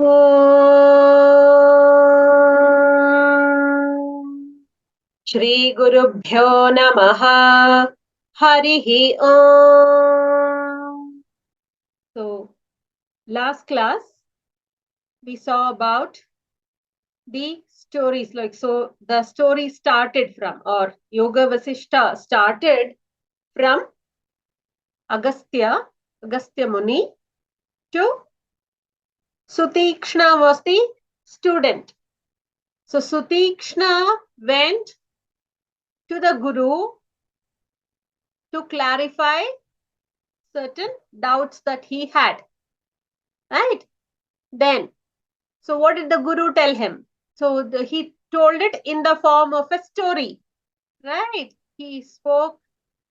Om Shri Guru Bhyo Namaha Harihi Om. So, last class we saw about the stories. Like, so the story started from, or Yoga Vasishta started from Agastya, Agastya Muni to Sutikshna was the student. So Sutikshna went to the Guru to clarify certain doubts that he had. Right? Then, so what did the Guru tell him? So he told it in the form of a story. Right? He spoke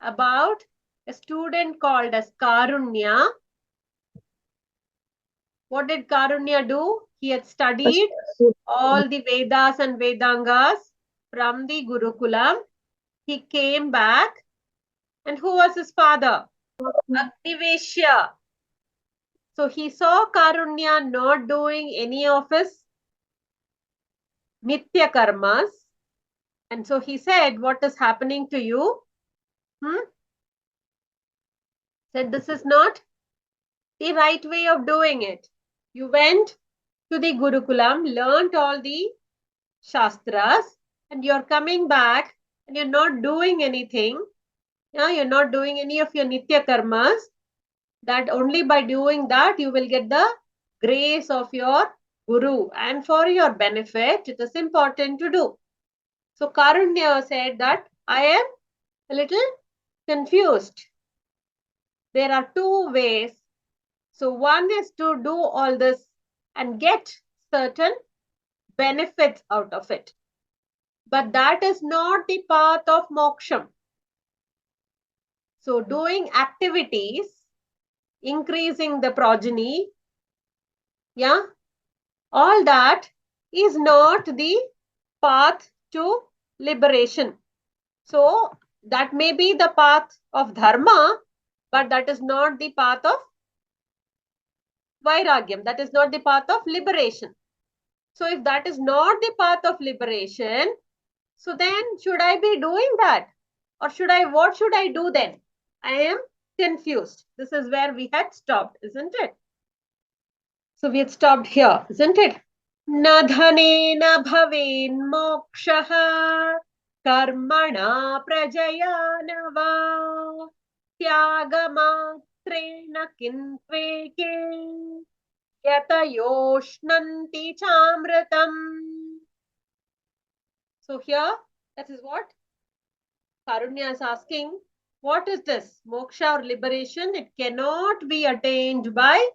about a student called as Karunya. What did Karunya do? He had studied all the Vedas and Vedangas from the Gurukulam. He came back, and who was his father? Agniveshya. So he saw Karunya not doing any of his nitya karmas. And so he said, what is happening to you? Said, this is not the right way of doing it. You went to the Gurukulam, learnt all the Shastras, and you're coming back and you're not doing anything. Yeah, you're not doing any of your nitya karmas. That only by doing that you will get the grace of your Guru. And for your benefit, it is important to do. So Karunya said that I am a little confused. There are two ways. So one is to do all this and get certain benefits out of it. But that is not the path of moksham. So doing activities, increasing the progeny, yeah, all that is not the path to liberation. So that may be the path of dharma, but that is not the path of vairagyam. That is not the path of liberation. So if that is not the path of liberation, so then should I be doing that? Or what should I do then? I am confused. This is where we had stopped, isn't it? So we had stopped here, isn't it? Na dhane na bhaven mokshaha karmana prajaya nava tyagamatreena kintveke yatayoshnanti chamratam. So here, that is what Karunya is asking. What is this? Moksha or liberation? It cannot be attained by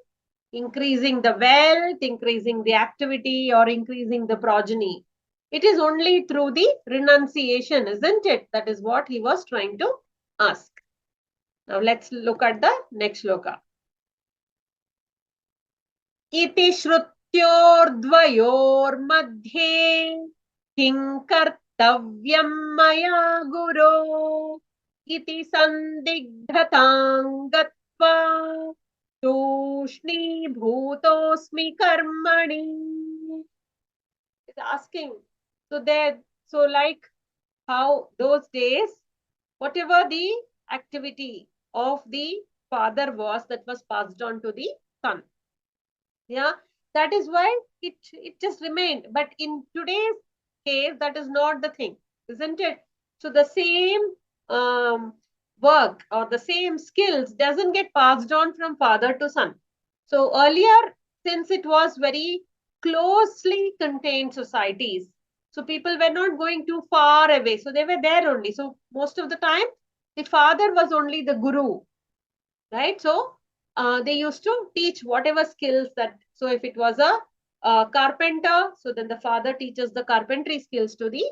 increasing the wealth, increasing the activity, or increasing the progeny. It is only through the renunciation, isn't it? That is what he was trying to ask. Now let's look at the next shloka. Iti shrutyordvayormadhe किं कर्तव्यं मया गुरो इति संदिग्धतां गत्वा तूष्णीभूतोऽस्मि कर्मणि. Is asking. So like how those days, whatever the activity of the father was, that was passed on to the son. Yeah, that is why it just remained. But in today's case, that is not the thing, isn't it? So the same work or the same skills doesn't get passed on from father to son. So earlier, since it was very closely contained societies, so people were not going too far away. So they were there only. So most of the time, the father was only the guru, right? So they used to teach whatever skills that, so if it was a carpenter, so then the father teaches the carpentry skills to the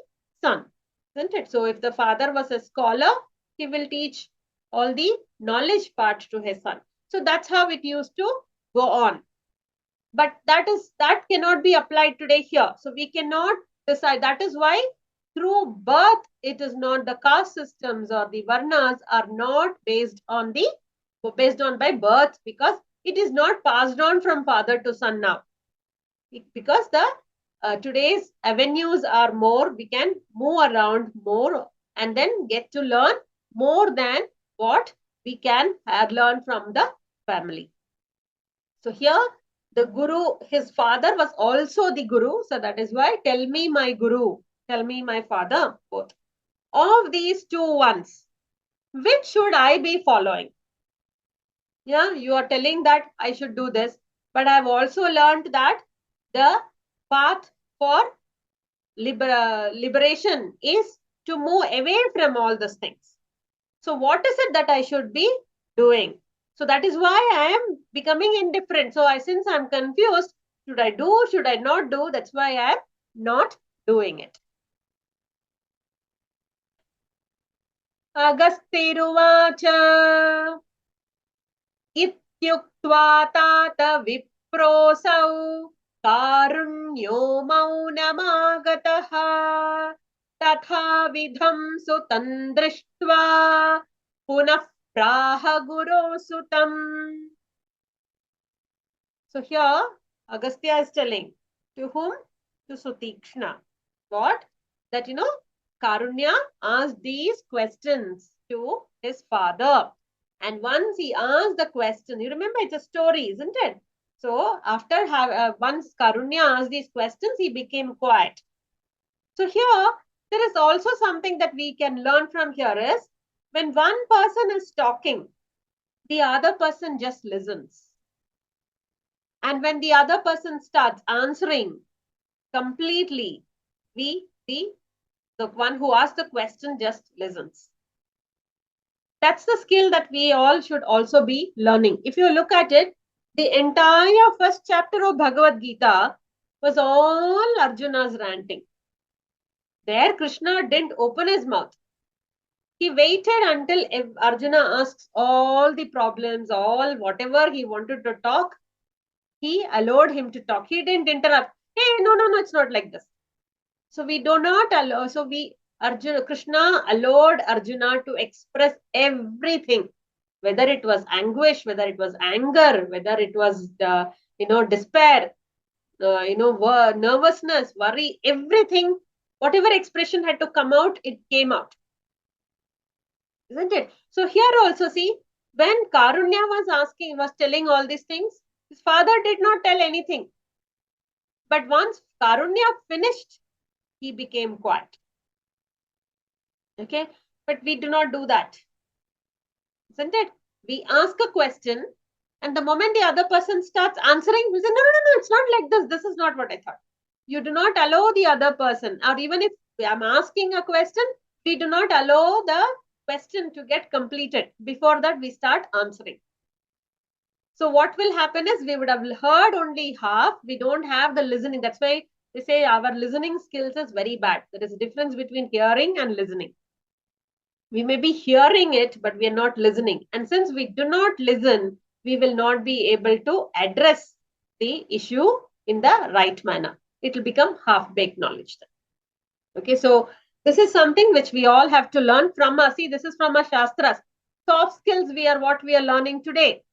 son, isn't it? So if the father was a scholar, he will teach all the knowledge part to his son. So that's how it used to go on. But that cannot be applied today here. So we cannot decide. That is why through birth, it is not, the caste systems or the varnas are not based on by birth, because it is not passed on from father to son now. Because the today's avenues are more, we can move around more and then get to learn more than what we can learn from the family. So here the guru, his father was also the guru. So that is why tell me my guru, tell me my father, both. Of these two ones, which should I be following? Yeah, you are telling that I should do this, but I've also learned that the path for liberation is to move away from all these things. So what is it that I should be doing? So that is why I am becoming indifferent. So since I'm confused, should I do, should I not do? That's why I am not doing it. Agasthiruvacha इत्युक्त्वा तात विप्रोऽसौ कारुण्यो मौनमागतः तथाविधं सुतं दृष्ट्वा पुनः प्राह गुरो सुतम्. So here Agastya is telling to whom? To Sutikshna. What? That Karunya asked these questions to his father. And once he asked the question, you remember it's a story, isn't it? So after once Karunya asked these questions, he became quiet. So here, there is also something that we can learn from here is when one person is talking, the other person just listens. And when the other person starts answering completely, the one who asked the question just listens. That's the skill that we all should also be learning. If you look at it, the entire first chapter of Bhagavad Gita was all Arjuna's ranting. There, Krishna didn't open his mouth. He waited until Arjuna asks all the problems, all whatever he wanted to talk, he allowed him to talk. He didn't interrupt. Hey, no, it's not like this. So we do not allow, Krishna allowed Arjuna to express everything, whether it was anguish, whether it was anger, whether it was, despair, nervousness, worry, everything, whatever expression had to come out, it came out. Isn't it? So here also, see, when Karunya was telling all these things, his father did not tell anything. But once Karunya finished, he became quiet. Okay, but we do not do that, isn't it? We ask a question, and the moment the other person starts answering, we say, no, it's not like this. This is not what I thought. You do not allow the other person, or even if I'm asking a question, we do not allow the question to get completed. Before that, we start answering. So what will happen is we would have heard only half. We don't have the listening. That's why they say our listening skills is very bad. There is a difference between hearing and listening. We may be hearing it, but we are not listening. And since we do not listen, we will not be able to address the issue in the right manner. It will become half-baked knowledge then. Okay, so this is something which we all have to learn from us. See, this is from our Shastras. Soft skills, what we are learning today.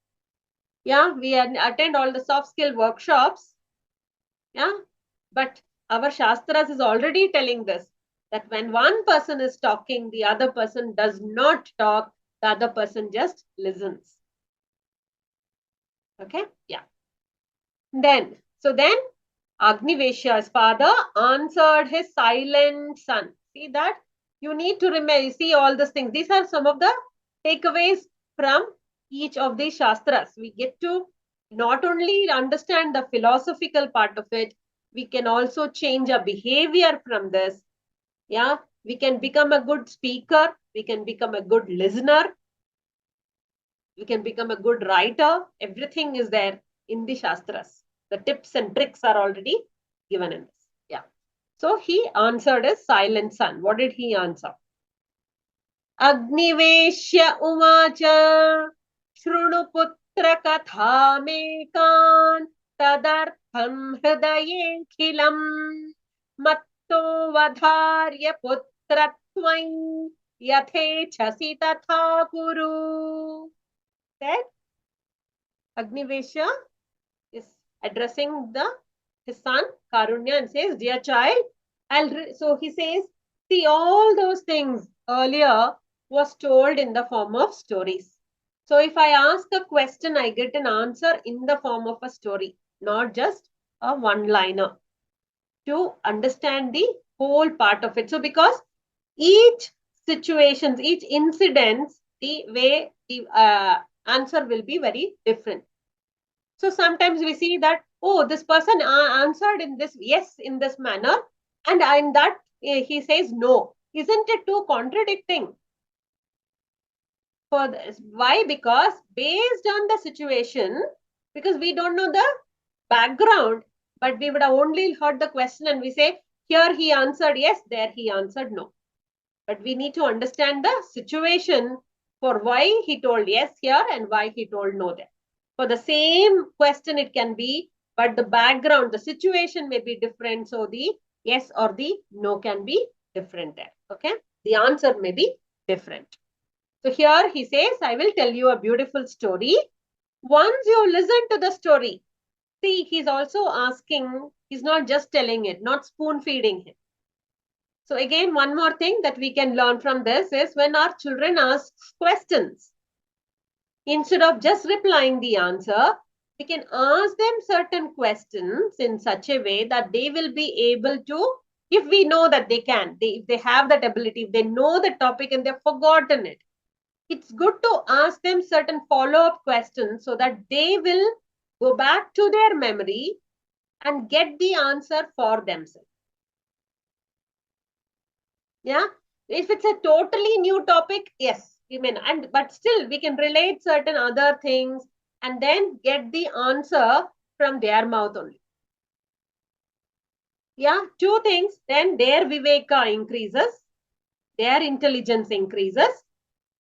Yeah, we attend all the soft skill workshops. Yeah, but our Shastras is already telling this, that when one person is talking, the other person does not talk, the other person just listens. Okay, yeah. Then Agnivesha's father answered his silent son. See that? You need to remember, see all these things. These are some of the takeaways from each of these Shastras. We get to not only understand the philosophical part of it, we can also change our behavior from this. Yeah, we can become a good speaker. We can become a good listener. We can become a good writer. Everything is there in the Shastras. The tips and tricks are already given in this. Yeah. So he answered as silent son. What did he answer? Agniveshya uvacha shrunu putra kathamekan tadartham hridaye khilam matto vadharya putratvain yathe chasi tatha kuru. That Agnivesha is addressing the his son Karunya and says, dear child, so he says, see, all those things earlier was told in the form of stories. So if I ask a question, I get an answer in the form of a story, not just a one-liner, to understand the whole part of it. So because each situations, each incidents, the way the answer will be very different. So sometimes we see that, oh, this person answered in this, yes, in this manner, and in that he says no. Isn't it too contradicting? For this? Why? Because based on the situation, because we don't know the background, but we would have only heard the question and we say, here he answered yes, there he answered no. But we need to understand the situation for why he told yes here and why he told no there. For the same question, it can be, but the background, the situation may be different. So the yes or the no can be different there. Okay. The answer may be different. So here he says, I will tell you a beautiful story. Once you listen to the story, see, he's also asking, he's not just telling it, not spoon feeding him. So again, one more thing that we can learn from this is when our children ask questions, instead of just replying the answer, we can ask them certain questions in such a way that they will be able to, if we know that they can, if they have that ability, if they know the topic and they've forgotten it, it's good to ask them certain follow-up questions so that they will go back to their memory and get the answer for themselves. Yeah. If it's a totally new topic, yes, we may, but still we can relate certain other things and then get the answer from their mouth only. Yeah, two things. Then their viveka increases, their intelligence increases.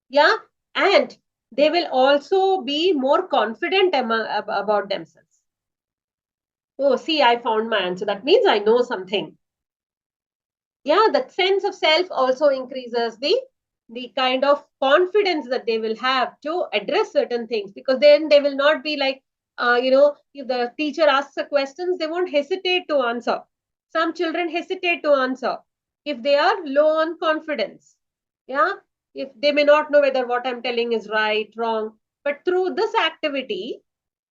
Yeah, and they will also be more confident about themselves. Oh, see, I found my answer. That means I know something. Yeah, that sense of self also increases the kind of confidence that they will have to address certain things, because then they will not be like, if the teacher asks a questions, they won't hesitate to answer. Some children hesitate to answer if they are low on confidence. Yeah, if they may not know whether what I'm telling is right, wrong. But through this activity,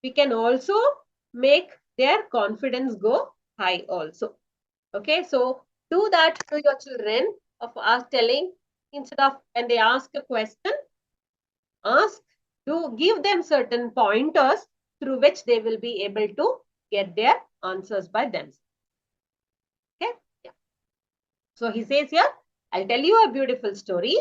we can also make their confidence go high also. Okay, so do that to your children of us telling, instead of when they ask a question, ask, to give them certain pointers through which they will be able to get their answers by themselves. Okay, yeah. So he says here, I'll tell you a beautiful story.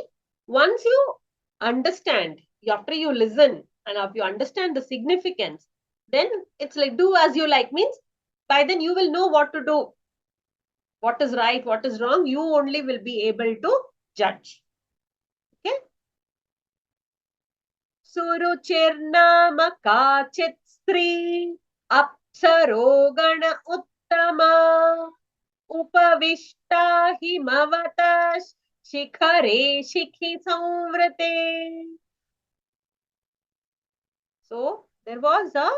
Once you understand, after you listen and if you understand the significance, then it's like do as you like, means by then you will know what to do. What is right, what is wrong, you only will be able to judge. Okay. सुरुचिर्नाम काचित् स्त्री अप्सरो गण उत्तमा उपविष्टा हिमवत शिखरे शिखि संवृते. So there was a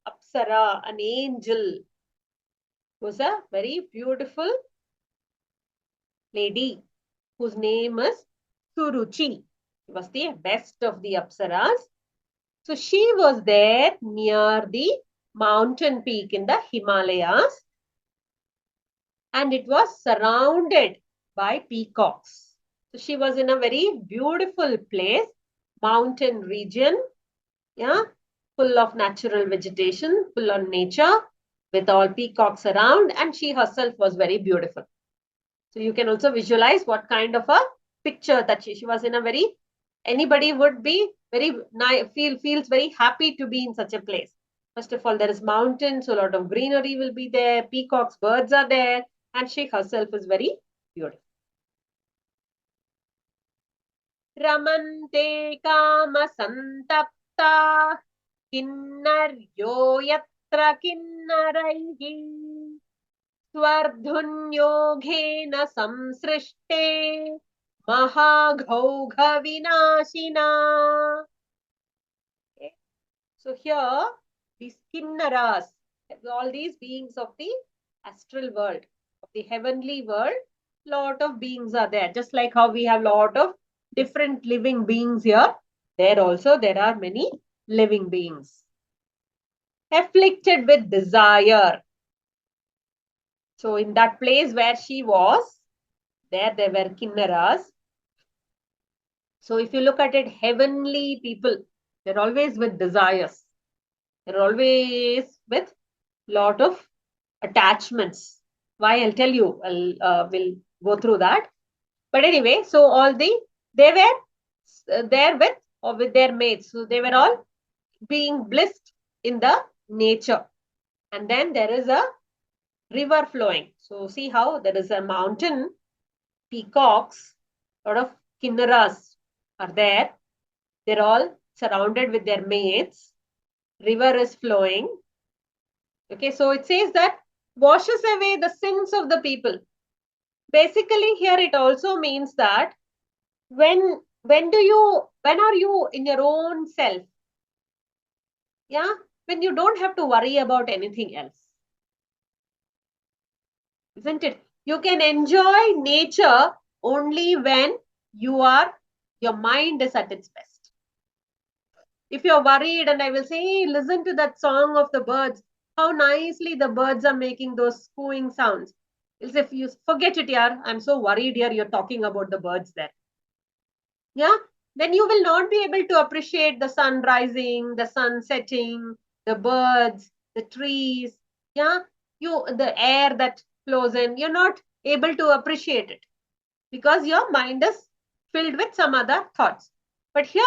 Apsara, an angel, was a very beautiful lady whose name is Suruchi. She was the best of the Apsaras. So she was there near the mountain peak in the Himalayas, and it was surrounded by peacocks. So she was in a very beautiful place, mountain region, yeah, full of natural vegetation, full of nature, with all peacocks around, and she herself was very beautiful. So you can also visualize what kind of a picture that she was in a very, anybody would be very feels very happy to be in such a place. First of all, there is mountains, so a lot of greenery will be there, peacocks, birds are there, and she herself is very beautiful. Ramante kama santapta kinnaryo yatra kinnaraihi स्वर्धुन्योघेन संसृष्टे महाघौघ vinashina. Okay. So here these kinnaras, all these beings of the astral world, of the heavenly world, lot of beings are there. Just like how we have lot of different living beings here, there also there are many living beings. Afflicted with desire. So in that place where she was, there were kinnaras. So if you look at it, heavenly people, they're always with desires. They're always with lot of attachments. Why? I'll tell you. We'll go through that. But anyway, so they were there with or with their mates. So they were all being blissed in the nature. And then there is a river flowing. So see how there is a mountain, peacocks, lot of kinnaras are there. They're all surrounded with their mates. River is flowing. Okay, so it says that washes away the sins of the people. Basically, here it also means that when are you in your own self? Yeah, when you don't have to worry about anything else, isn't it? You can enjoy nature only when your mind is at its best. If you're worried, and I will say, hey, listen to that song of the birds, how nicely the birds are making those cooing sounds. Is if you forget it, yeah, I'm so worried here, you're talking about the birds there. Yeah, then you will not be able to appreciate the sun rising, the sun setting, the birds, the trees. Yeah, the air that flows in. You're not able to appreciate it because your mind is filled with some other thoughts. But here,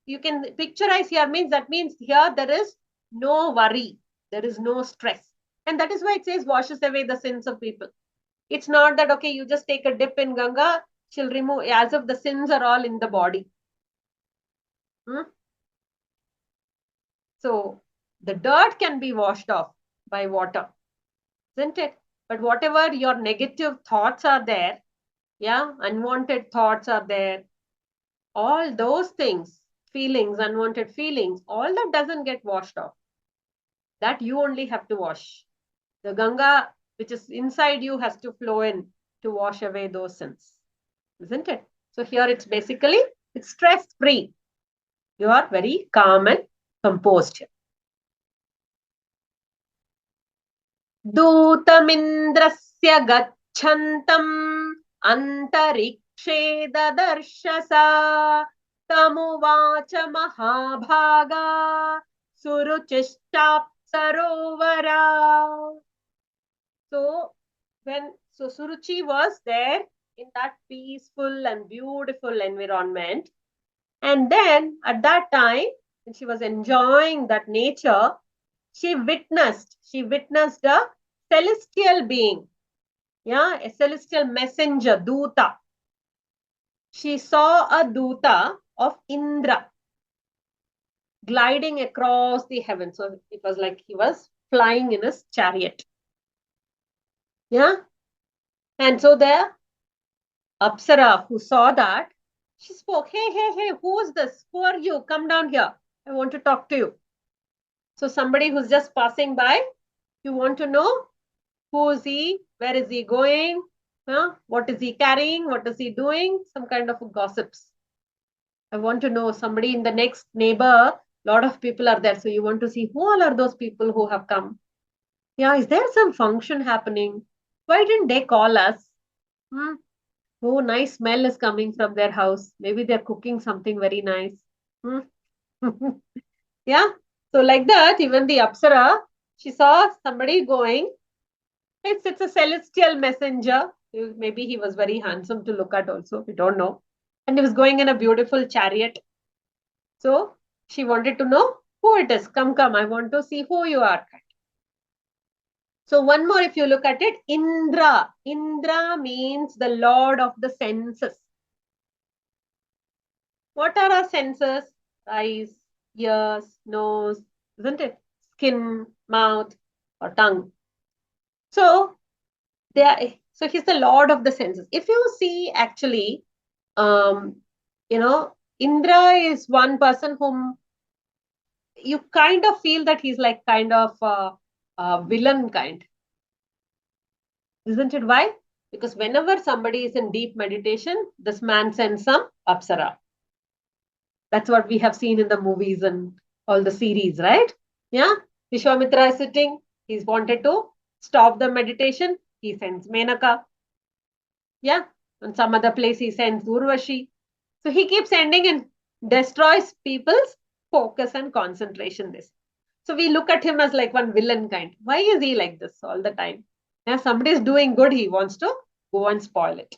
you can picturize here means that means here there is no worry, there is no stress. And that is why it says washes away the sins of people. It's not that, okay, you just take a dip in Ganga, she'll remove, as if the sins are all in the body. Hmm? So the dirt can be washed off by water, isn't it? But whatever your negative thoughts are there, yeah, unwanted thoughts are there, all those things, feelings, unwanted feelings, all that doesn't get washed off. That you only have to wash. The Ganga, which is inside you, has to flow in to wash away those sins, isn't it? So here it's basically, it's stress free. You are very calm and composed here. दूतमिन्द्रस्य गच्छन्तम् अन्तरिक्षे ददर्श सा तमुवाच महाभागा सुरुचिश्चाप्सरोवरा. So Suruchi was there in that peaceful and beautiful environment. And then at that time, when she was enjoying that nature, she witnessed a celestial being, yeah, a celestial messenger, Duta. She saw a Duta of Indra gliding across the heavens. So it was like he was flying in his chariot. Yeah. And so the Apsara who saw that, she spoke, hey, hey, hey, who is this? Who are you? Come down here. I want to talk to you. So somebody who's just passing by, you want to know who is he? Where is he going? Huh? What is he carrying? What is he doing? Some kind of gossips. I want to know somebody in the next neighbor. Lot of people are there. So you want to see who all are those people who have come? Yeah, is there some function happening? Why didn't they call us? Hmm? Oh, nice smell is coming from their house. Maybe they're cooking something very nice. Hmm? Yeah. So like that, even the Apsara, she saw somebody going. It's a celestial messenger. Maybe he was very handsome to look at also. We don't know. And he was going in a beautiful chariot. So she wanted to know who it is. Come, come. I want to see who you are. So one more, if you look at it, Indra. Indra means the Lord of the senses. What are our senses? Eyes, ears, nose, isn't it? Skin, mouth, or tongue. So so he's the Lord of the senses. If you see, actually, um, Indra is one person whom you kind of feel that he's like kind of a villain kind. Isn't it? Why? Because whenever somebody is in deep meditation, this man sends some apsara. That's what we have seen in the movies and all the series, right? Yeah. Vishwamitra is sitting. He's wanted to stop the meditation. He sends Menaka. Yeah. And some other place he sends Urvashi. So he keeps sending and destroys people's focus and concentration. This. So we look at him as like one villain kind. Why is he like this all the time? Yeah, somebody is doing good, he wants to go and spoil it.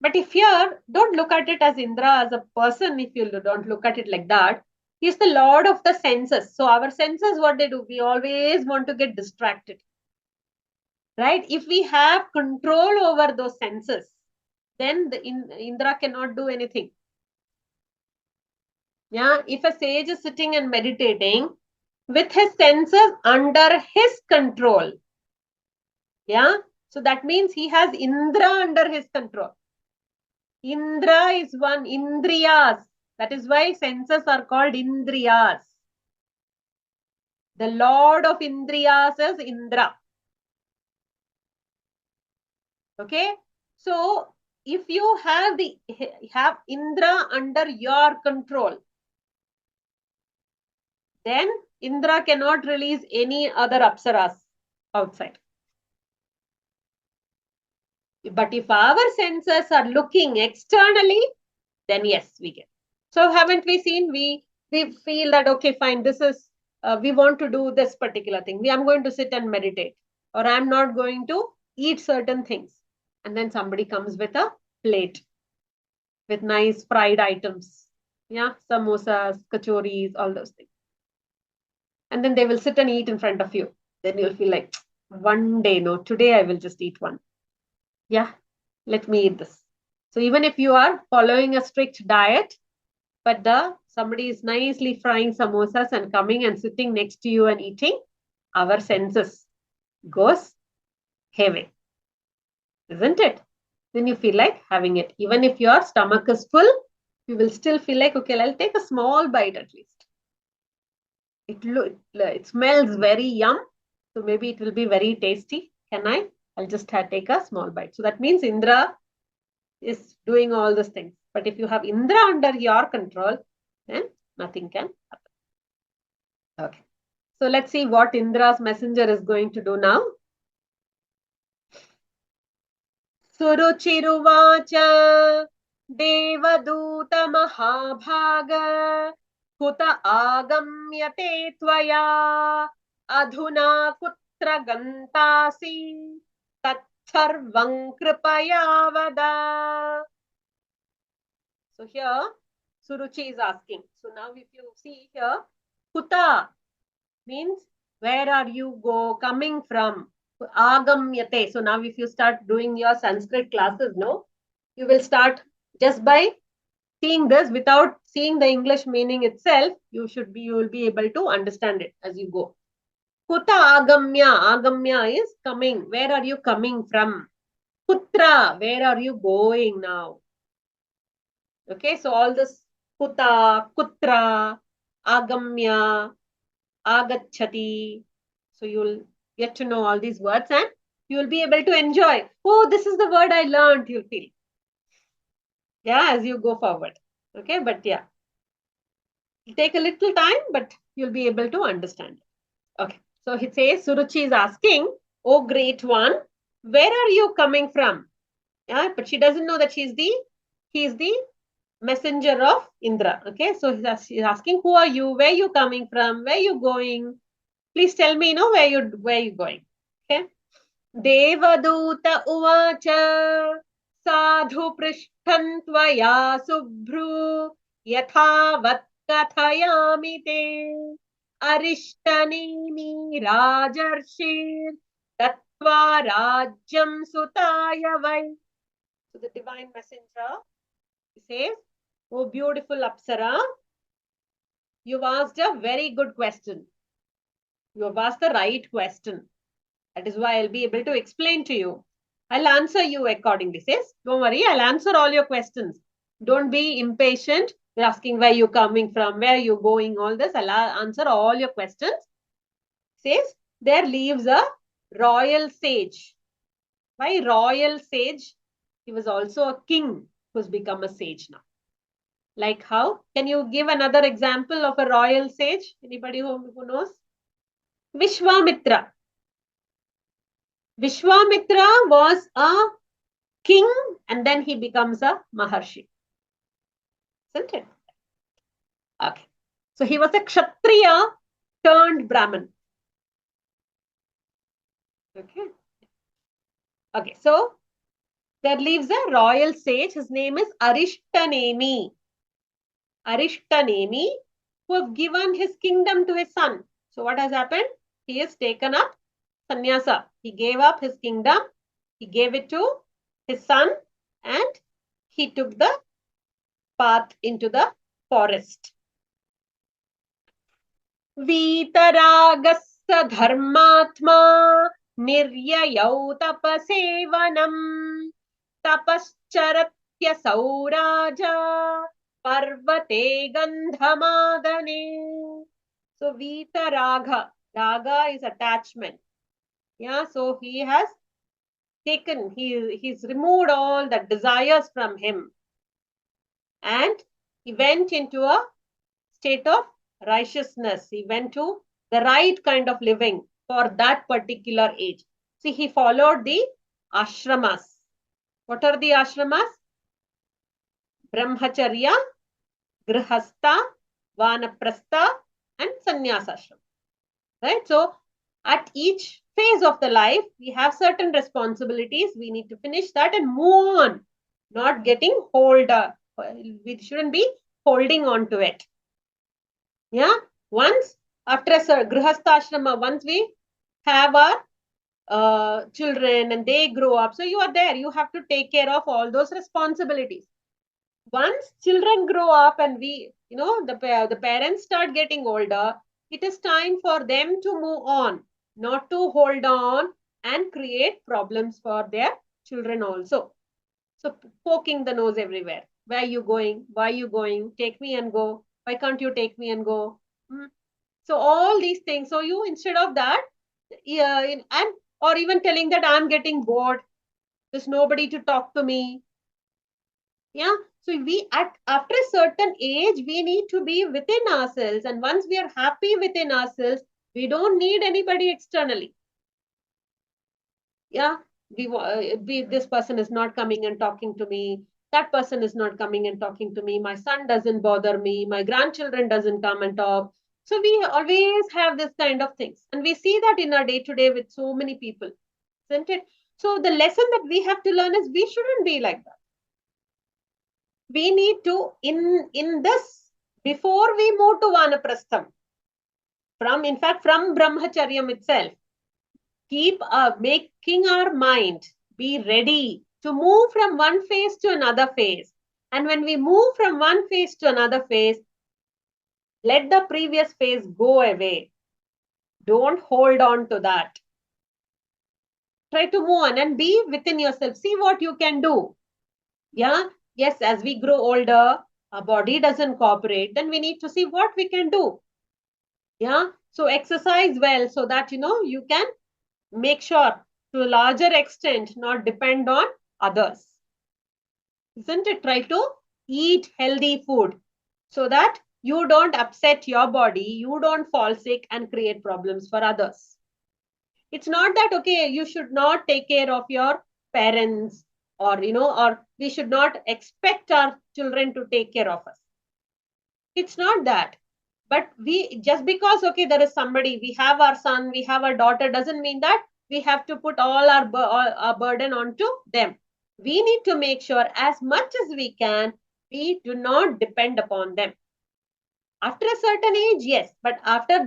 But if you're, don't look at it as Indra as a person, if you don't look at it like that, he's the lord of the senses. So our senses, what they do, we always want to get distracted. Right? If we have control over those senses, then Indra cannot do anything. Yeah, if a sage is sitting and meditating with his senses under his control, yeah, so that means he has Indra under his control. Indra is one, indriyas. That is why senses are called indriyas. The lord of indriyas is Indra. Okay, so if you have Indra under your control, then Indra cannot release any other apsaras outside. But if our senses are looking externally, then yes, we get. So haven't we seen? We feel that okay, fine. This is we want to do this particular thing. I'm going to sit and meditate, or I'm not going to eat certain things. And then somebody comes with a plate with nice fried items. Yeah, samosas, kachoris, all those things. And then they will sit and eat in front of you. Then you'll feel like one day, no, today I will just eat one. Yeah, let me eat this. So even if you are following a strict diet, but somebody is nicely frying samosas and coming and sitting next to you and eating, our senses goes heavy, isn't it? Then you feel like having it. Even if your stomach is full, you will still feel like, okay, I'll take a small bite at least. It smells very yum, so maybe it will be very tasty. I'll just take a small bite. So that means Indra is doing all these things. But if you have Indra under your control, then nothing can happen. Okay. So let's see what Indra's messenger is going to do now. Suruchiruvacha Devaduta Mahabhaga Kuta Agamyate Tvaya Adhuna Kutra Gantasi Tatsarvam Kripaya Vada. So here Suruchi is asking. So now if you see here, Kuta means where are you coming from? Agamyate. So now if you start doing your Sanskrit classes, no, you will start just by seeing this without seeing the English meaning itself. You will be able to understand it as you go. Kuta agamya. Agamya is coming. Where are you coming from? Kutra. Where are you going now? Okay, so all this kuta, kutra, agamya, agachati. So you'll get to know all these words and you'll be able to enjoy. Oh, this is the word I learned, you'll feel. Yeah, as you go forward. Okay, but yeah. It'll take a little time, but you'll be able to understand. Okay, so it says, Suruchi is asking, oh great one, where are you coming from? Yeah, but she doesn't know that he is the messenger of Indra. Okay, so he's asking, who are you? Where are you coming from? Where are you going? Please tell me, where you going. Okay. Devaduta uvacha sadhu prishtham tvaya subhru yathavat kathayami te arishthanimi rajarshir tattva rajyam sutaya vai. So the divine messenger says, oh beautiful Apsara, you've asked a very good question. You have asked the right question. That is why I'll be able to explain to you. I'll answer you accordingly. Says, don't worry, I'll answer all your questions. Don't be impatient. You're asking where you're coming from, where you're going, all this. I'll answer all your questions. Says, there lives a royal sage. Why royal sage? He was also a king who's become a sage now. Like how? Can you give another example of a royal sage? Anybody who knows? Vishwamitra. Vishwamitra was a king and then he becomes a Maharshi. Isn't it? Okay. So he was a Kshatriya turned Brahmin. Okay. Okay. So there lives a royal sage. His name is Arishtanemi. Arishtanemi, who have given his kingdom to his son. So what has happened? He has taken up sannyasa. He gave up his kingdom. He gave it to his son and he took the path into the forest. वीतरागस्य धर्मात्मा निर्ययौ तपसेवनम् तपश्चरत्यसौ राजा पर्वते गन्धमादने. So Vitaraga, raga is attachment. Yeah, so he has taken, he's removed all the desires from him and he went into a state of righteousness. He went to the right kind of living for that particular age. See, he followed the ashramas. What are the ashramas? Brahmacharya, Grihastha, Vanaprastha, and Sannyasashram. Right? So, at each phase of the life, we have certain responsibilities. We need to finish that and move on, not getting hold. We shouldn't be holding on to it. Yeah, once after a grihastha once we have our children and they grow up, so you are there, you have to take care of all those responsibilities. Once children grow up and the parents start getting older, it is time for them to move on, not to hold on and create problems for their children also. So poking the nose everywhere. Where are you going? Why are you going? Take me and go. Why can't you take me and go? So all these things. So you, instead of that, and or even telling that I'm getting bored, there's nobody to talk to me. Yeah. So after a certain age, we need to be within ourselves. And once we are happy within ourselves, we don't need anybody externally. Yeah. This person is not coming and talking to me. That person is not coming and talking to me. My son doesn't bother me. My grandchildren doesn't come and talk. So we always have this kind of things. And we see that in our day-to-day with so many people, isn't it? So the lesson that we have to learn is we shouldn't be like that. We need to, in this, before we move to Vanaprastham, in fact, from Brahmacharyam itself, keep making our mind be ready to move from one phase to another phase. And when we move from one phase to another phase, let the previous phase go away. Don't hold on to that. Try to move on and be within yourself. See what you can do. Yeah. Yes, as we grow older, our body doesn't cooperate. Then we need to see what we can do. Yeah. So exercise well so that, you can make sure to a larger extent not depend on others. Isn't it? Try to eat healthy food so that you don't upset your body, you don't fall sick and create problems for others. It's not that, okay, you should not take care of your parents or we should not expect our children to take care of us. It's not that. But we, just because, okay, there is somebody, we have our son, we have our daughter, doesn't mean that we have to put all our burden onto them. We need to make sure as much as we can, we do not depend upon them. After a certain age, yes, but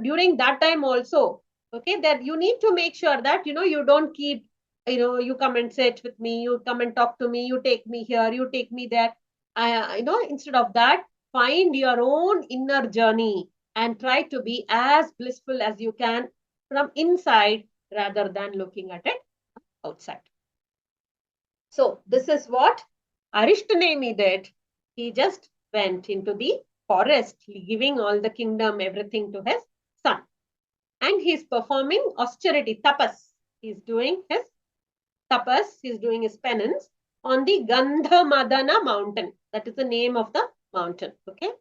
during that time also, okay, that you need to make sure that, you don't keep, you come and sit with me, you come and talk to me, you take me here, you take me there. Instead of that, find your own inner journey and try to be as blissful as you can from inside rather than looking at it outside. So this is what Arishtanemi did. He just went into the forest, giving all the kingdom, everything to his son. And he's performing austerity, tapas. He's doing his tapas, he's doing his penance on the Gandhamadana mountain. That is the name of the mountain. Okay.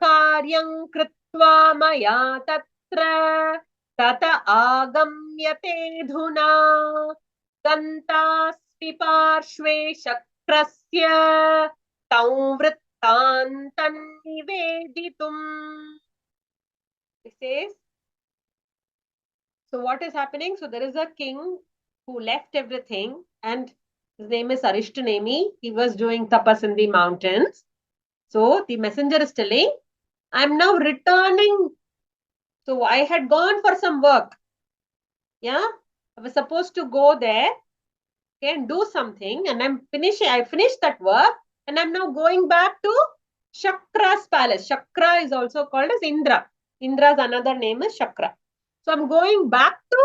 Karyam kritva maya tatra tata agamyate dhuna gantasvi parshve shakrasya taum vrittantan niveditum. It says, so what is happening? So there is a king who left everything, and his name is Arishtanemi. He was doing tapas in the mountains. So the messenger is telling, I'm now returning. So I had gone for some work. Yeah, I was supposed to go there, okay, and do something, and I finished that work, and I'm now going back to Shakra's palace. Shakra is also called as Indra. Indra's another name is Shakra. So I'm going back to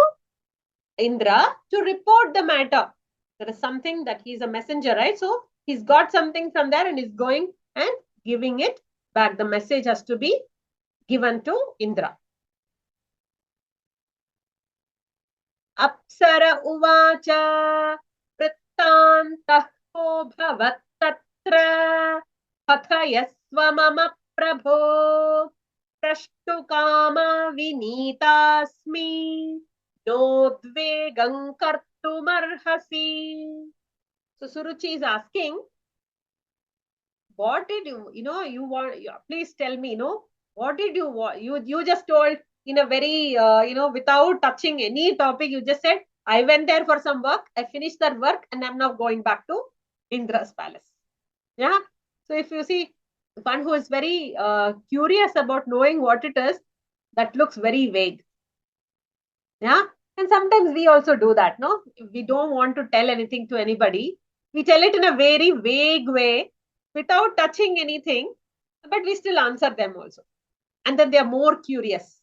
Indra to report the matter. There is something that he's a messenger, right? So he's got something from there and he's going and giving it back. The message has to be given to Indra. Apsara uvacha vrittantah ko bhavat tatra kathayasva mama prabho prashtu kama vinitasmi nodvegam kartumarhasi. So Suruchi is asking, what did you want, please tell me, what did you want? You just told in a very, without touching any topic, you just said, I went there for some work, I finished that work, and I'm now going back to Indra's palace. Yeah. So if you see one who is very curious about knowing what it is, that looks very vague. Yeah. And sometimes we also do that, no? If we don't want to tell anything to anybody, we tell it in a very vague way without touching anything, but we still answer them also. And then they are more curious.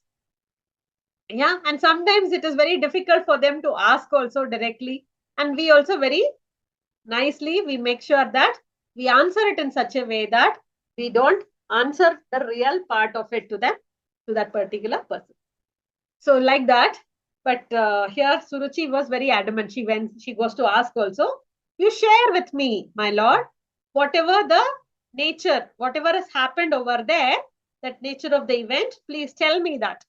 Yeah. And sometimes it is very difficult for them to ask also directly. And we also very nicely, we make sure that we answer it in such a way that we don't answer the real part of it to them, to that particular person. So like that. But here Suruchi was very adamant. She goes to ask also, you share with me, my lord, whatever the nature, whatever has happened over there, that nature of the event, please tell me that.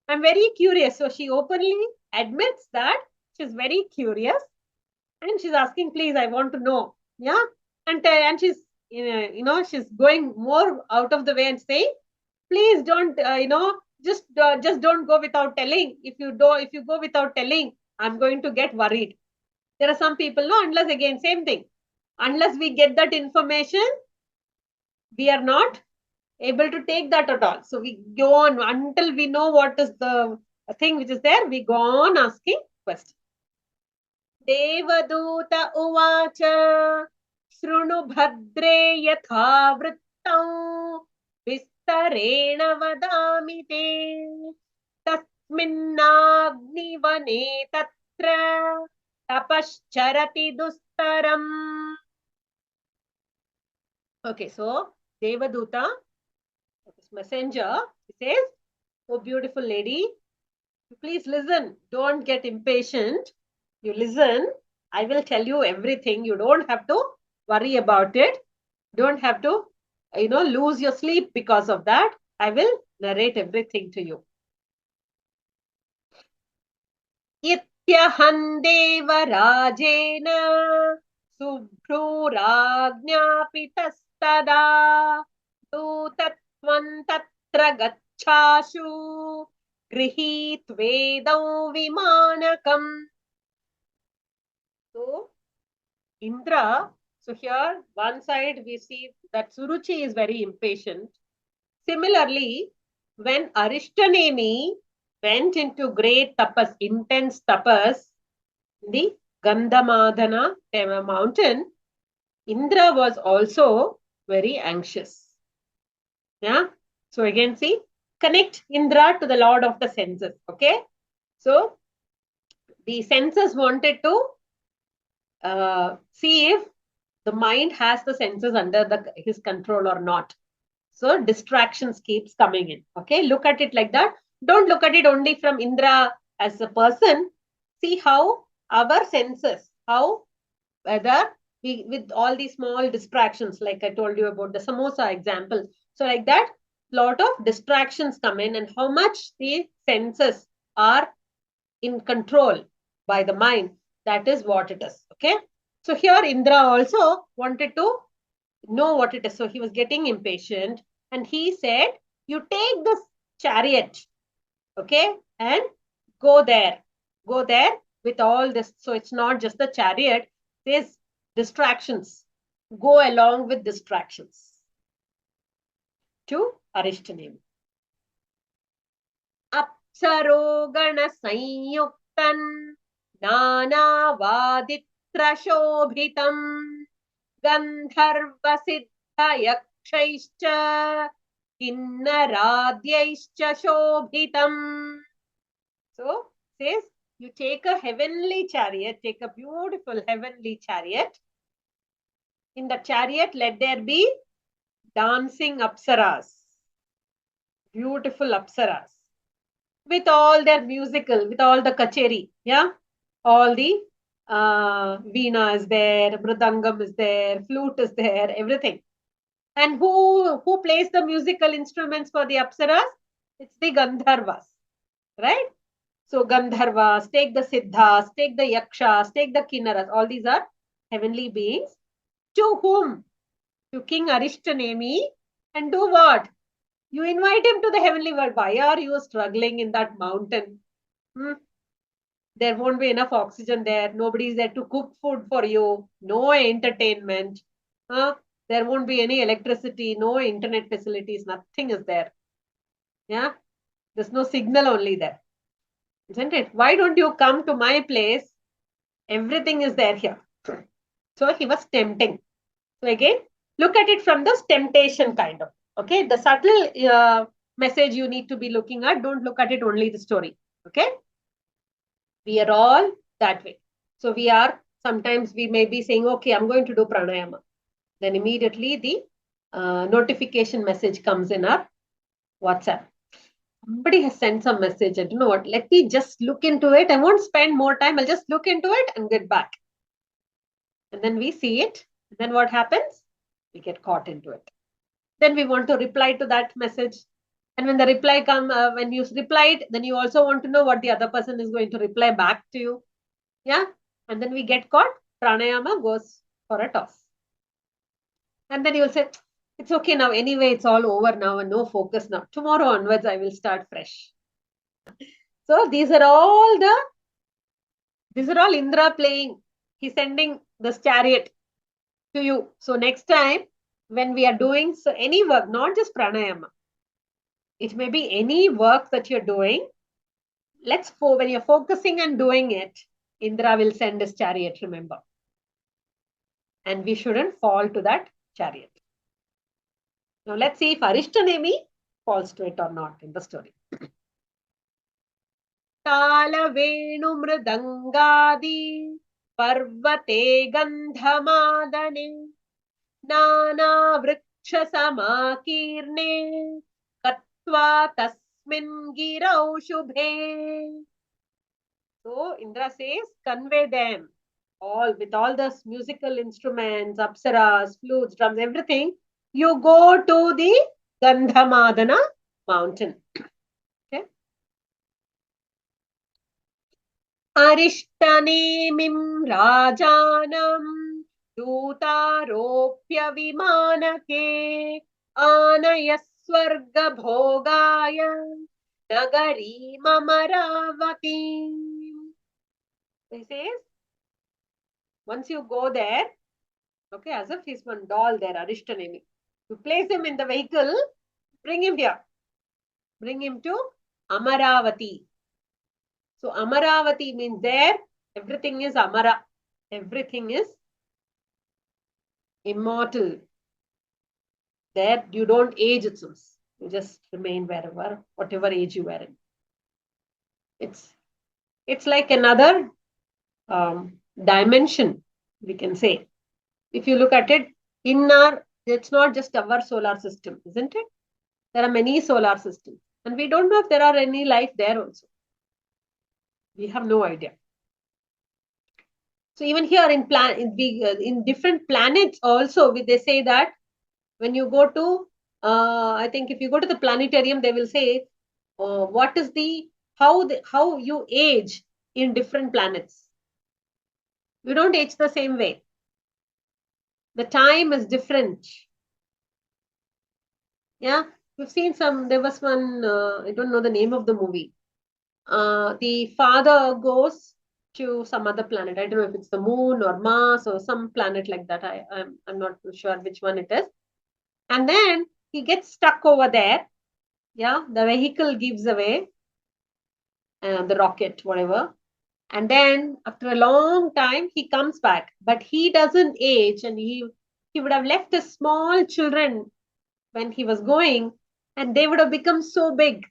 I'm very curious. So she openly admits that she's very curious and she's asking, please, I want to know. Yeah. And she's, she's going more out of the way and saying, please don't, just don't go without telling. If you go without telling, I'm going to get worried. There are some people, no, unless again, same thing. Unless we get that information, we are not able to take that at all. So we go on until we know what is the thing which is there, we go on asking questions. Devaduta uvacha shrunu bhadre yatha vrittam vistarena vadami te tasminnagni vane tatra tapascharati dustaram. Okay, so Devaduta, this messenger, he says, oh beautiful lady, please listen, don't get impatient. You listen, I will tell you everything. You don't have to worry about it. Don't have to, lose your sleep because of that. I will narrate everything to you. Ityaham deva rajena subhrurajnapitastada dutatvam tatra gachashu grihit vedam vimanakam. So, Indra, so here one side we see that Suruchi is very impatient. Similarly, when Arishtanemi went into great tapas, intense tapas, in the Gandhamadana mountain, Indra was also very anxious. Yeah. So again, see, connect Indra to the Lord of the senses. Okay. So the senses wanted to see if the mind has the senses under his control or not. So distractions keeps coming in. Okay, look at it like that. Don't look at it only from Indra as a person. See how our senses, How? Whether with all these small distractions, like I told you about the samosa example. So like that, lot of distractions come in, and how much the senses are in control by the mind. That is what it is. Okay. So here Indra also wanted to know what it is. So he was getting impatient and he said, you take this chariot, okay, and go there. Go there with all this. So it's not just the chariot, there's distractions. Go along with distractions to Arishtanemi. Apsaro Sanyuktan Nana Vaditra Shobhitam Gandharvasiddhayakshaischa Kinnaradyaischa Shobhitam. So says you take a heavenly chariot, take a beautiful heavenly chariot. In the chariot, let there be dancing apsaras, beautiful apsaras, with all their musical, with all the kacheri, yeah, all the veena is there, mridangam is there, flute is there, everything. And who plays the musical instruments for the apsaras? It's the Gandharvas, right? So Gandharvas, take the Siddhas, take the Yakshas, take the Kinnaras. All these are heavenly beings. To whom? To King Arishtanemi. And do what? You invite him to the heavenly world. Why are you struggling in that mountain? There won't be enough oxygen there. Nobody is there to cook food for you. No entertainment. There won't be any electricity, no internet facilities. Nothing is there. Yeah. There's no signal only there. Isn't it? Why don't you come to my place? Everything is there here. So he was tempting. So again, look at it from this temptation kind of. Okay. The subtle message you need to be looking at. Don't look at it only the story. Okay. We are all that way. So we are, sometimes we may be saying, okay, I'm going to do pranayama. Then immediately the notification message comes in our WhatsApp. Somebody has sent some message. I don't know what. Let me just look into it. I won't spend more time. I'll just look into it and get back. And then we see it. And then what happens? We get caught into it. Then we want to reply to that message. And when the reply comes, when you replied, then you also want to know what the other person is going to reply back to you. Yeah. And then we get caught. Pranayama goes for a toss. And then you'll say, it's okay now. Anyway, it's all over now and no focus now. Tomorrow onwards, I will start fresh. So these are all Indra playing. He's sending this chariot to you. So next time when we are doing any work, not just pranayama, it may be any work that you're doing. When you're focusing and doing it, Indra will send his chariot, remember. And we shouldn't fall to that chariot. Now let's see if Arishtanemi falls to it or not in the story. Tala Venu Mridangadi Parvate Gandhamadane Nana Vriksha Samakirne Katva Tasmin Girau Shubhe. So Indra says, convey them all with all the musical instruments, apsaras, flutes, drums, everything. You go to the Gandhamadana mountain. Okay. Arishtanemim Rajanam Dutaropya Vimanake Anayaswarga Bhogaya Nagari Mamaravati. He says, once you go there, okay, as if he's one doll there, Arishtanemi. You place him in the vehicle, bring him here. Bring him to Amaravati. So Amaravati means there, everything is Amara. Everything is immortal. There, you don't age, it seems. You just remain wherever, whatever age you were in. It's like another dimension, we can say. If you look at it, it's not just our solar system, isn't it? There are many solar systems. And we don't know if there are any life there also. We have no idea. So even here in different planets also, they say that when you go to, I think if you go to the planetarium, they will say what is how you age in different planets. You don't age the same way. The time is different. Yeah, we've seen some. There was one. I don't know the name of the movie. The father goes to some other planet. I don't know if it's the moon or Mars or some planet like that. I'm not too sure which one it is. And then he gets stuck over there. Yeah, the vehicle gives away, the rocket, whatever. And then after a long time, he comes back, but he doesn't age, and he would have left his small children when he was going, and they would have become so big,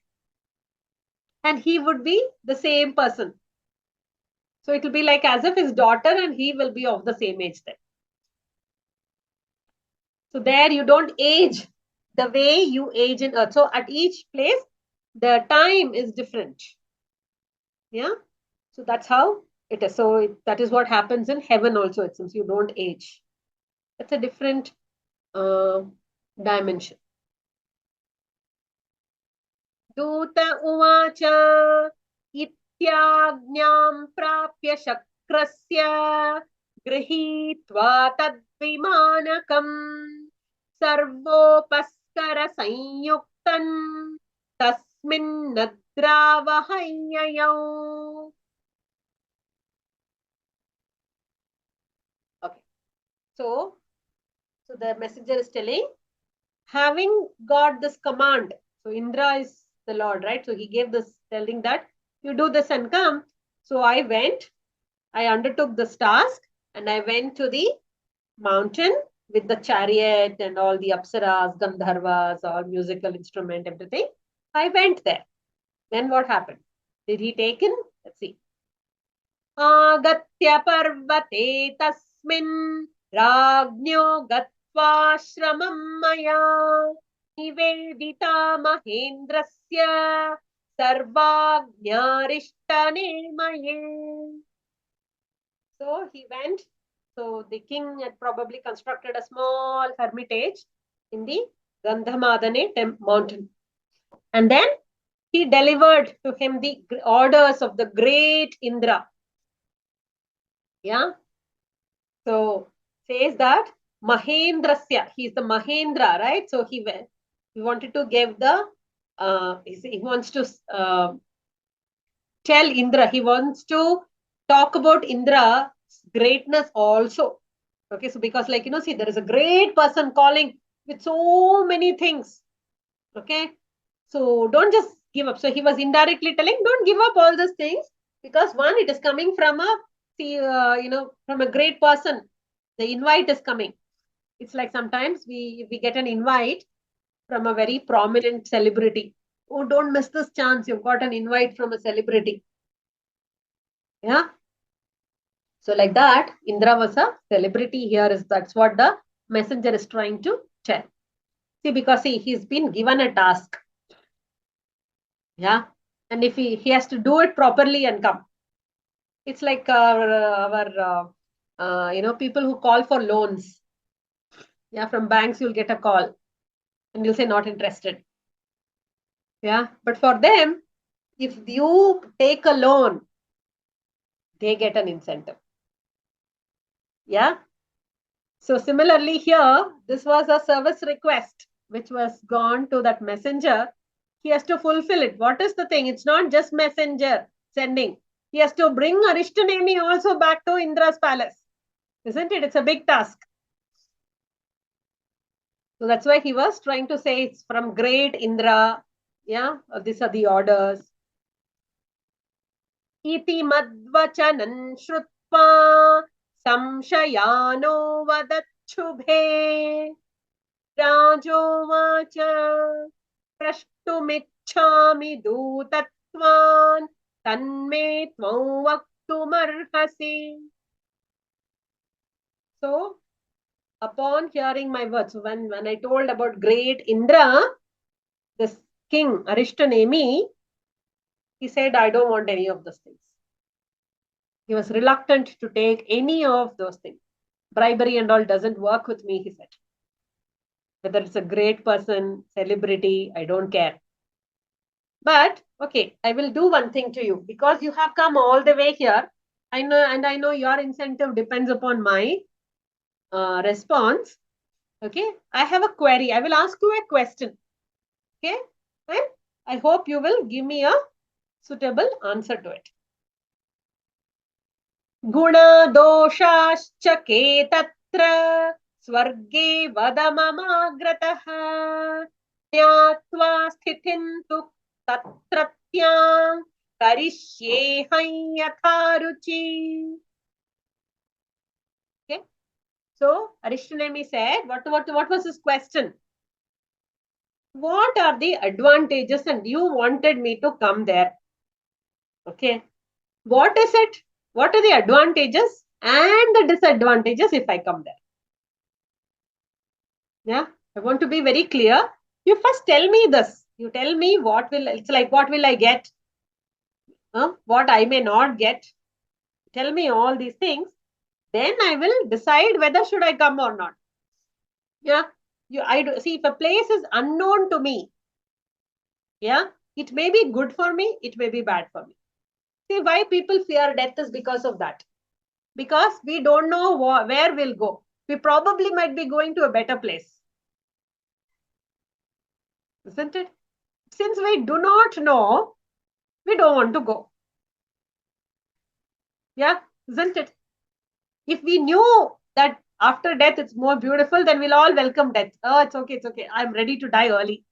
and he would be the same person. So it will be like as if his daughter and he will be of the same age then. So there you don't age the way you age in Earth. So at each place, the time is different. Yeah. So that's how it is. So that is what happens in heaven also, it seems. You don't age. That's a different dimension. दूत उवाच इत्याज्ञां प्राप्य शक्रस्य गृहीत्वा तद्विमानकम् सर्वोपस्कर संयुक्तम् तस्मिन्नद्रावहय्ययौ. Okay. So the messenger is telling, having got this command, so Indra is the Lord, right? So he gave this telling that you do this and come. So I undertook this task, and I went to the mountain with the chariot and all the apsaras, gandharvas, all musical instrument, everything. I went there. Then what happened? Did he take in? Let's see. आगत्य पर्वते तस्मिन् राज्ञो गत्वाश्रमं मया Nivedita महेन्द्रस्य सर्वाज्ञारिष्टनिर्मये. So he went. So the king had probably constructed a small hermitage in the Gandhamadane mountain. And then he delivered to him the orders of the great Indra. Yeah. So says that Mahendrasya, he's the Mahendra, right? So he wanted to give the, he wants to tell Indra, he wants to talk about Indra's greatness also. Okay, so because see, there is a great person calling with so many things. Okay, so don't just give up. So he was indirectly telling, don't give up all these things, because one, it is coming from from a great person. The invite is coming. It's like sometimes we get an invite from a very prominent celebrity. Oh, don't miss this chance. You've got an invite from a celebrity. Yeah. So like that, Indra was a celebrity here. That's what the messenger is trying to tell. See, because he's been given a task. Yeah. And if he has to do it properly and come. It's like our people who call for loans. Yeah, from banks, you'll get a call and you'll say not interested. Yeah. But for them, if you take a loan, they get an incentive. Yeah. So similarly here, this was a service request which was gone to that messenger. He has to fulfill it. What is the thing? It's not just messenger sending. He has to bring Arishtanemi also back to Indra's palace. Isn't it? It's a big task. So that's why he was trying to say it's from great Indra. Yeah, these are the orders. Iti madvachanan shrutva samshayano vadachubhe राजोवाच प्रष्टुमिच्छामि दूतत्वान् तन्मे त्वं वक्तुमर्हसि. So upon hearing my words, when I told about great Indra, this king Arishtanemi, he said, I don't want any of those things. He was reluctant to take any of those things. Bribery and all doesn't work with me, he said. Whether it's a great person, celebrity, I don't care. But okay, I will do one thing to you because you have come all the way here. I know, and I know your incentive depends upon my response. Okay, I have a query. I will ask you a question. Okay, and I hope you will give me a suitable answer to it. गुणदोषाश्च के तत्र स्वर्गे वद ममाग्रतः ज्ञात्वा स्थितिं तु तत्रत्यां करिष्येऽहं यथा रुचि. Okay, so Arishthanemi said, what was his question? What are the advantages? And you wanted me to come there. Okay, what is it? What are the advantages and the disadvantages if I come there? Yeah, I want to be very clear. You first tell me this. You tell me what will, it's like, what will I get? What I may not get. Tell me all these things. Then I will decide whether should I come or not. Yeah, see, if a place is unknown to me, yeah, it may be good for me, it may be bad for me. See, why people fear death is because of that. Because we don't know where we'll go. We probably might be going to a better place. Isn't it? Since we do not know, we don't want to go. Yeah, isn't it? If we knew that after death it's more beautiful, then we'll all welcome death. Oh, it's okay, it's okay. I'm ready to die early.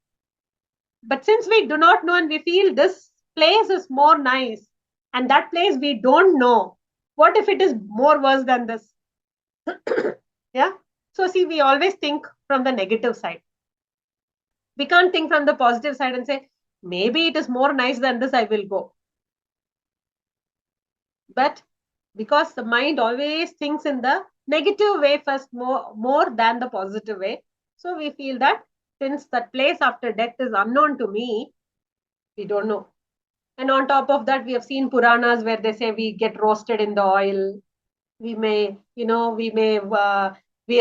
But since we do not know and we feel this place is more nice and that place we don't know, what if it is more worse than this? Yeah. So see, we always think from the negative side. We can't think from the positive side and say, maybe it is more nice than this, I will go. But because the mind always thinks in the negative way first, more than the positive way. So we feel that since that place after death is unknown to me, we don't know. And on top of that, we have seen Puranas where they say we get roasted in the oil. We may, we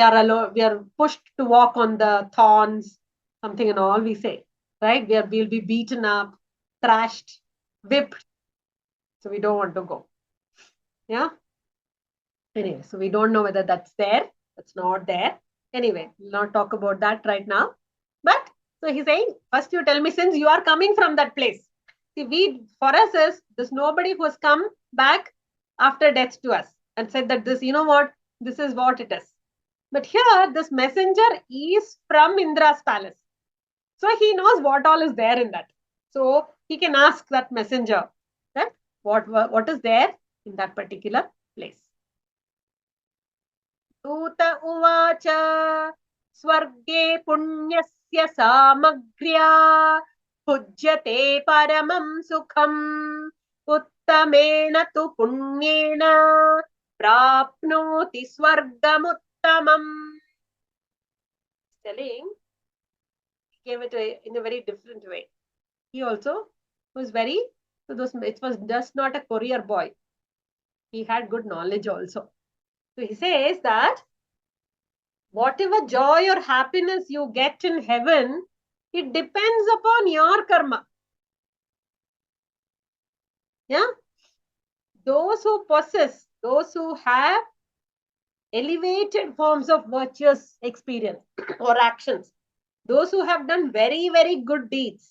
are pushed to walk on the thorns, something and all we say, right? We'll be beaten up, thrashed, whipped. So we don't want to go. Yeah. Anyway, so we don't know whether that's there, that's not there. Anyway, we'll not talk about that right now. But so he's saying, first you tell me, since you are coming from that place. See, for us is there's nobody who has come back after death to us and said that this, you know what, this is what it is. But here, this messenger is from Indra's palace. So he knows what all is there in that. So he can ask that messenger that what is there in that particular place. दूत उवाच स्वर्गे पुण्यस्य सामग्र्या भुज्यते परमं सुखम् उत्तमेन तु पुण्येन प्राप्नोति स्वर्गमुत्तमम्. Telling, he gave it in a very different way. He also was very, it was just not a courier boy. He had good knowledge also. So he says that whatever joy or happiness you get in heaven, it depends upon your karma. Yeah. Those who possess, those who have elevated forms of virtuous experience or actions, those who have done very, very good deeds,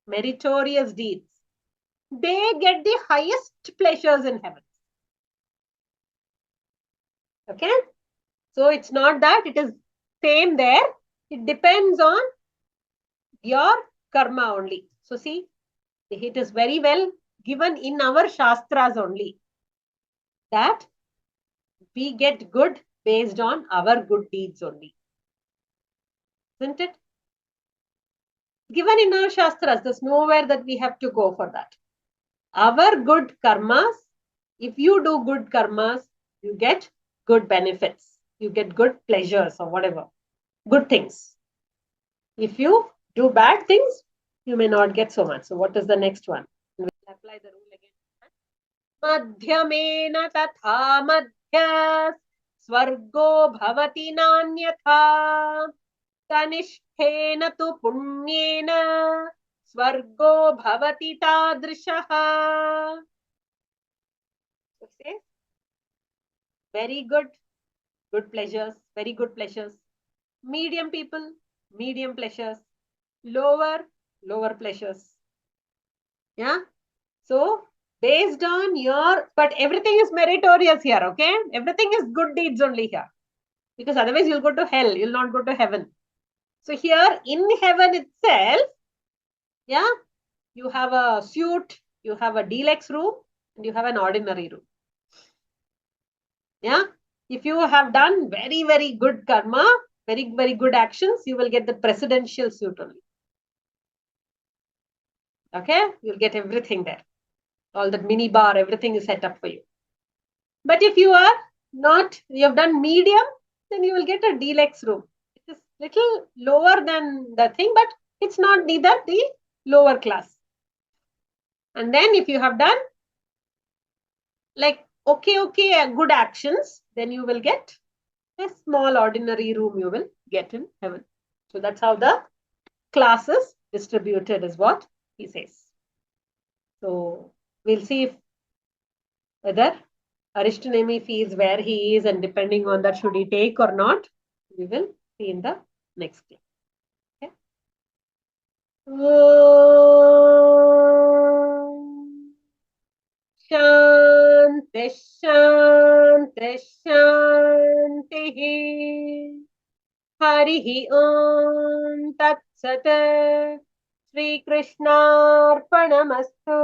meritorious deeds, they get the highest pleasures in heaven. Okay. So it's not that it is same there. It depends on your karma only. So see, it is very well given in our Shastras only that we get good based on our good deeds only. Isn't it? Given in our Shastras, there's nowhere that we have to go for that. Our good karmas, if you do good karmas, you get good benefits. You get good pleasures or whatever. Good things. If you do bad things, you may not get so much. So what is the next one? We'll apply the rule again. मध्यमेन तथा मध्यः स्वर्गो भवति नान्यथा कनिष्ठेन तु पुण्येन स्वर्गो भवति तादृशः. Very good, good pleasures, very good pleasures. Medium people, medium pleasures. Lower, lower pleasures. Yeah. So based on your, but everything is meritorious here, okay? Everything is good deeds only here. Because otherwise you'll go to hell, you'll not go to heaven. So here in heaven itself, yeah, you have a suite, you have a deluxe room, and you have an ordinary room. Yeah. If you have done very, very good karma, very, very good actions, you will get the presidential suite only. Okay. You'll get everything there. All that mini bar, everything is set up for you. But if you are not, you have done medium, then you will get a deluxe room. It is little lower than the thing, but it's not neither the lower class. And then if you have done like okay, good actions, then you will get a small ordinary room you will get in heaven. So that's how the class is distributed is what he says. So we'll see if whether Arishtonemi feels where he is, and depending on that, should he take or not, we will see in the next class. Okay. Shanti, Shanti, Shanti. Harihi Om Tat Sat. Shri Krishnarpanamastu.